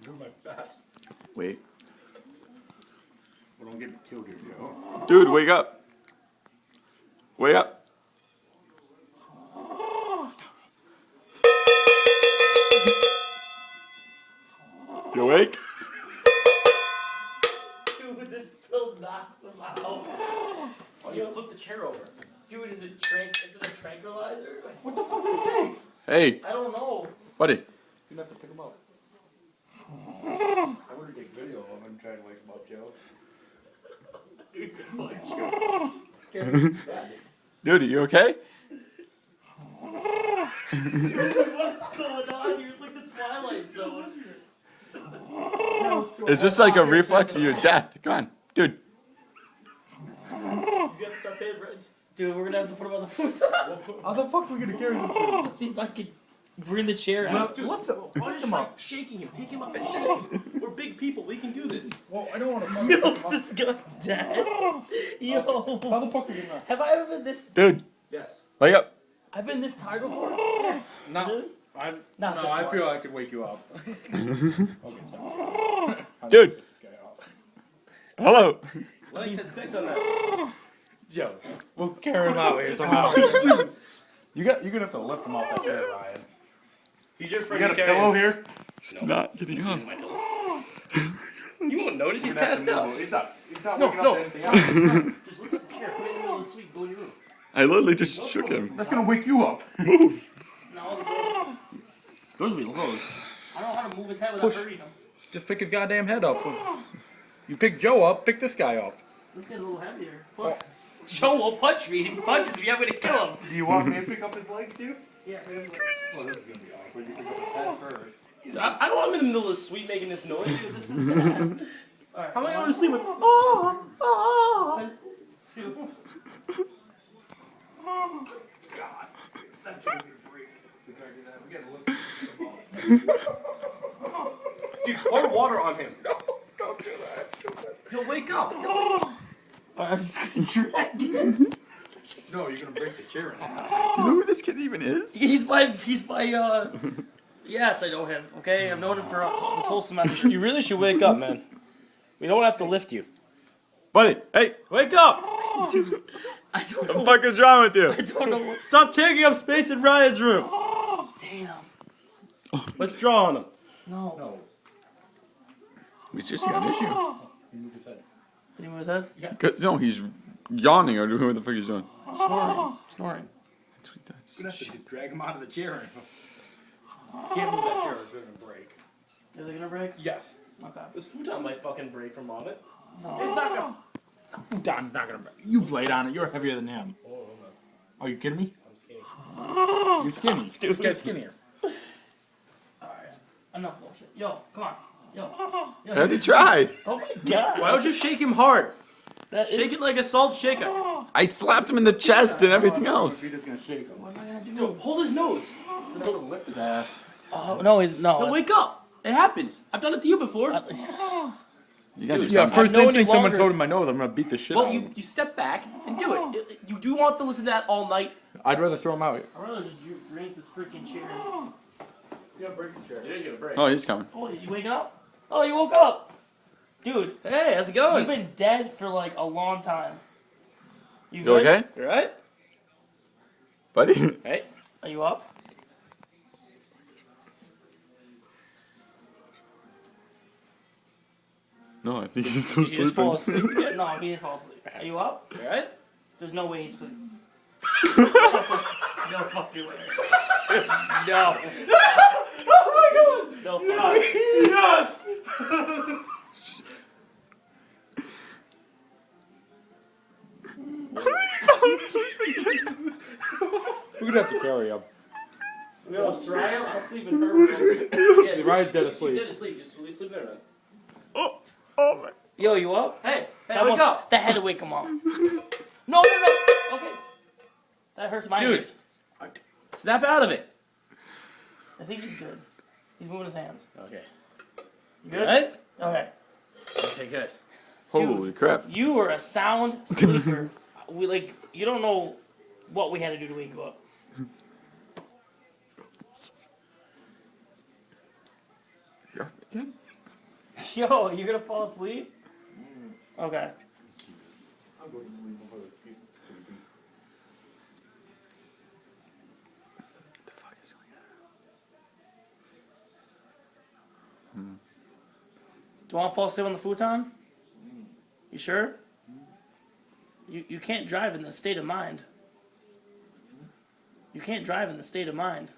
Do my best. Wait. Well, don't get me killed here, Joe. Dude, wake up. Wake up. You awake? Dude, this pill knocks him out. Oh, you flip the chair over. Dude, is it a tranquilizer? What the fuck did it take? Hey, I don't know. buddy. You're gonna have to pick him up. I would take video of him trying to wake him up, Joe. Dude's gonna punch you. Dude, are you okay? Dude, what's going on here? It's like the Twilight Zone. Is this like a reflex of your death? Come on, dude. He's got to start paying rent. Dude, we're gonna have to put him on the futon. How the fuck are we gonna carry this dude? Let's see if I can bring the chair out. Dude, lift him. Why Lift just him try up. shaking him? Pick him up and shake him. We're big people. We can do this. Well, I don't want to fucking Yo, pick him is this guy dead? Yo. How the fuck are you not? Have I ever been this... Dude, Yes. wake up. I've been this tired before? No. Really? Not this I much. feel I could wake you up. Okay, stop. Dude. Get up. Hello. Well, you said 6 on that. Joe, we'll carry him out here somehow. You're gonna have to lift him off that chair, Ryan. He's your You friend. got a pillow here? It's not getting up. My pillow. You won't notice. He's You're gonna have passed to out. move him. He's not No, waking no. up to anything else. Just lift up the chair. Put it in the middle of the suite. Go in your room. I literally just shook him. That's gonna wake you up. Move. No, the doors. Those will be closed. I don't know how to move his head without Push. hurting him. Just pick his goddamn head up. You pick Joe up, pick this guy up. This guy's a little heavier. Plus, Joe will punch me. If he punches me, I'm gonna kill him. Do you want me to pick up his legs too? Yeah. Well, this is gonna be awkward. You pick up his head first. I don't want him in the middle of the suite making this noise. This is bad. All right. How am I going to sleep with? Oh. 2. God. That's gonna be a break. We gotta do that. We gotta look. Dude, pour water on him. No, don't do that. Stupid. He'll wake up. I'm just gonna drag it. No, you're gonna break the chair in half. Do you know who this kid even is? He's my. Yes, I know him. Okay, I've known him for this whole semester. You really should wake up, man. We don't have to lift you. Buddy, hey, wake up! Dude, I don't What the know. fuck is wrong with you? I don't know. What, Stop taking up space in Ryan's room. damn. Let's draw on him. No. No. We seriously got an issue. You move his head. Did he move his head? 'Cause, no, he's yawning or who the fuck he's doing. Snoring. Snoring. That's what he does. You're gonna have to just drag him out of the chair. Can't move that chair, it's gonna break. Is it gonna break? Yes. Okay. This futon might fucking break from on it. It's No. not gonna. Futon's not gonna break. You've laid on it. You're heavier than him. Oh, no. Are you kidding me? I'm skinny. You're skinny. Dude. Get skinnier. Alright. Enough bullshit. Yo, come on. Yo. I already tried. Oh my god. Why don't you shake him hard? That is- Shake it like a salt shaker. I slapped him in the chest and everything else. You're just gonna shake him. What am I gonna do? Dude, hold his nose. Hold him, lift his ass. Oh, no, he's. He'll No. wake up. It happens. I've done it to you before. You gotta do Yeah, something. first known thing you someone's longer. holding my nose, I'm gonna beat the shit Well, out of you him. step back and do it. You do want to listen to that all night. I'd rather throw him out. I'd rather just drink this freaking chair. You're gonna break the chair. You're gonna break. Oh, he's coming. Oh, did you wake up? Oh, you woke up. Dude, Hey, how's it you've going? been dead for like a long time. You good? okay? You alright? Buddy? Hey. Are you up? No, I think he's still Did you just fall sleeping. asleep? Yeah, no, he didn't fall asleep. Are you up? You alright? There's no way he's asleep. No fucking way. There's no. Oh my god! No fucking way. Yes! We're gonna have to carry him. Yo, Soraya, I'll sleep in her room. Yeah, Ryan's dead asleep. She's dead asleep. Just sleep there, man. Oh, oh my. Yo, you up? Hey, That wake must- up! That had to wake him up. No. Okay. That hurts my Dude. ears. Snap out of it. I think he's good. He's moving his hands. Okay. You good? Right? Okay. Okay, good. Holy crap. You were a sound sleeper. You don't know what we had to do to wake you up. Is he up again? Yo, you're gonna fall asleep? Okay. I'll go to sleep before the sleep. What the fuck is going on? Do you want to fall asleep on the futon? You sure? You can't drive in this state of mind. You can't drive in the state of mind.